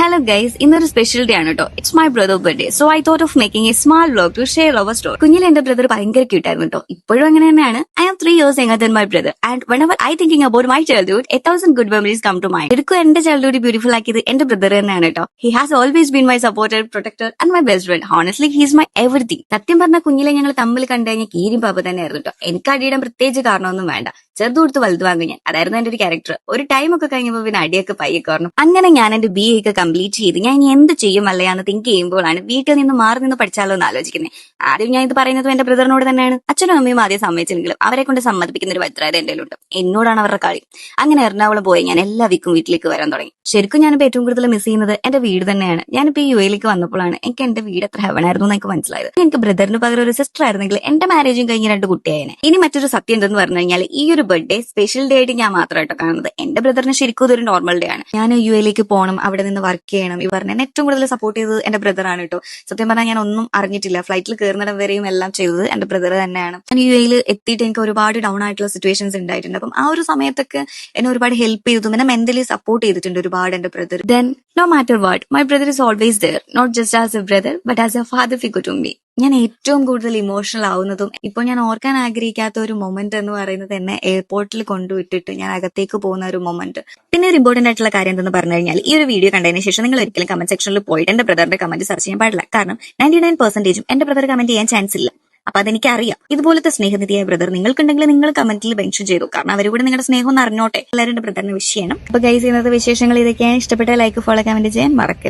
Hello guys, ഇന്നൊരു special day ആണ് കേട്ടോ. It's my brother birthday. So I thought of making a small vlog to share our story. കുഞ്ഞിലെ എന്റെ brother ഭയങ്കര ക്യൂട്ടായിരുന്നു കേട്ടോ. ഇപ്പോഴും അങ്ങനെ തന്നെയാണ്. I am 3 years younger than my brother. And whenever I thinking about my childhood, 1,000 good memories come to mind. എടുക്കും എന്റെ ചൈൽഡ്ഹുഡ് ബ്യൂട്ടിഫുൾ ആക്കിയത് എന്റെ ബ്രദർ തന്നെയാണ് കേട്ടോ. He has always been my supporter, protector and my best friend. Honestly he is my everything. സത്യം പറഞ്ഞ കുഞ്ഞിലെ ഞങ്ങൾ തമ്മിൽ കണ്ടു കഴിഞ്ഞാൽ കീരിയും പാപ്പ തന്നെയായിരുന്നു കേട്ടോ. എനിക്ക് അടിയിടാൻ പ്രത്യേകിച്ച് കാരണമൊന്നും വേണ്ട. ചെറുത് കൊടുത്ത് വലുത് വാങ്ങും ഞാൻ. അതായിരുന്നു എന്റെ ഒരു ക്യാരക്ടർ. ഒരു ടൈം ഒക്കെ കഴിഞ്ഞപ്പോൾ പിന്നെ അടിയൊക്കെ പയ്യൊക്കെ പറഞ്ഞു. അങ്ങനെ ഞാൻ എന്റെ BA ഒക്കെ കംപ്ലീറ്റ് ചെയ്ത് ഞാൻ ഇനി എന്ത് ചെയ്യും അല്ലയാന്ന് തിങ്ക് ചെയ്യുമ്പോഴാണ് വീട്ടിൽ നിന്ന് മാറി നിന്ന് പഠിച്ചാലോ എന്ന് ആലോചിക്കുന്നത്. ആദ്യം ഞാൻ ഇത് പറയുന്നത് എന്റെ ബ്രദറിനോട് തന്നെയാണ്. അച്ഛനും അമ്മയും ആദ്യം സമ്മതിച്ചെങ്കിലും അവരെ കൊണ്ട് സമ്മതിപ്പിക്കുന്ന ഒരു വജ്രായത് എന്റെ ഉണ്ട്. എന്നോടാണ് അവരുടെ കളി. അങ്ങനെ എറണാകുളം പോയി ഞാൻ എല്ലാ വീക്കും വീട്ടിലേക്ക് വരാൻ തുടങ്ങി. ശരിക്കും ഞാനിപ്പോൾ ഏറ്റവും കൂടുതൽ മിസ് ചെയ്യുന്നത് എന്റെ വീട് തന്നെയാണ്. ഞാനിപ്പോൾ ഈ UAE വന്നപ്പോഴാണ് എനിക്ക് എന്റെ വീട് എത്ര ഹെവനായിരുന്നു എന്ന് എനിക്ക് മനസ്സിലായത്. എനിക്ക് ബ്രദറിന് പകരം ഒരു സിസ്റ്റർ ആയിരുന്നെങ്കിൽ എന്റെ മാരേജും കഴിഞ്ഞ് 2 കുട്ടിയായനെ. ഇനി മറ്റൊരു സത്യം എന്തെന്ന് പറഞ്ഞു കഴിഞ്ഞാൽ ഈ ഒരു ബർത്ത്ഡേ സ്പെഷ്യൽ ഡേ ആയിട്ട് ഞാൻ മാത്രമായിട്ട് കാണുന്നത്. എന്റെ ബ്രദറിന് ശരിക്കും ഇതൊരു നോർമൽ ഡേ ആണ്. ഞാൻ UAE പോകണം, അവിടെ നിന്ന് വർക്ക് ചെയ്യണം. ഈ പറഞ്ഞ എന്നെ ഏറ്റവും കൂടുതൽ സപ്പോർട്ട് ചെയ്തത് എന്റെ ബ്രദറാണ് കേട്ടോ. സത്യം പറഞ്ഞാൽ ഞാൻ ഒന്നും അറിഞ്ഞിട്ടില്ല. ഫ്ലൈറ്റിൽ കയറുന്നിടം വരെയും എല്ലാം ചെയ്തത് എന്റെ ബ്രദർ തന്നെയാണ്. ഞാൻ UAE എത്തിയിട്ട് എനിക്ക് ഒരുപാട് ഡൗൺ ആയിട്ടുള്ള സിറ്റുവേഷൻസ് ഉണ്ടായിട്ടുണ്ട്. അപ്പം ആ ഒരു സമയത്തൊക്കെ എന്നെ ഒരുപാട് ഹെൽപ്പ് ചെയ്തു, എന്നെ മെന്റലി സപ്പോർട്ട് ചെയ്തിട്ടുണ്ട് ഒരുപാട് എന്റെ brother. Then no matter what, my brother is always there, not just as a brother but as a father figure to me. ഞാൻ ഏറ്റവും കൂടുതൽ ഇമോഷണൽ ആവുന്നതും ഇപ്പോൾ ഞാൻ ഓർക്കാൻ ആഗ്രഹിക്കാത്ത ഒരു മൊമെന്റ് എന്ന് പറയുന്നത് എന്നെ എയർപോർട്ടിൽ കൊണ്ടുവിട്ടിട്ട് ഞാൻ അകത്തേക്ക് പോകുന്ന ഒരു മൊമെന്റ്. പിന്നെ ഒരു ഇമ്പോർട്ടന്റ് ആയിട്ടുള്ള കാര്യം എന്തെന്ന് പറഞ്ഞു കഴിഞ്ഞാൽ ഈ ഒരു വീഡിയോ കണ്ടതിന് ശേഷം നിങ്ങൾ ഒരിക്കലും കമന്റ് സെക്ഷനിൽ പോയിട്ട് എന്റെ ബ്രദറിന്റെ കമന്റ് സെർച്ച് ചെയ്യാൻ പാടില്ല. കാരണം 99% എന്റെ ബ്രദർ കമന്റ് ചെയ്യാൻ ചാൻസ് ഇല്ല. അപ്പൊ അതെനിക്കറിയാം. ഇതുപോലത്തെ സ്നേഹനിധിയായ ബ്രദർ നിങ്ങൾക്കുണ്ടെങ്കിൽ നിങ്ങൾ കമന്റിൽ മെൻഷൻ ചെയ്തു. കാരണം അവര് കൂടെ നിങ്ങളുടെ സ്നേഹം ഒന്ന് അറിഞ്ഞോട്ടെ. എല്ലാവരും ബ്രദറിനെ വിഷ് ചെയ്യണം. അപ്പൊ ഗൈസ്, ഇന്നത്തെ വിശേഷങ്ങൾ ഇതൊക്കെയാണ്. ഇഷ്ടപ്പെട്ട ലൈക്ക്, ഫോളോ, കമന്റ് ചെയ്യാൻ മറക്കരുത്.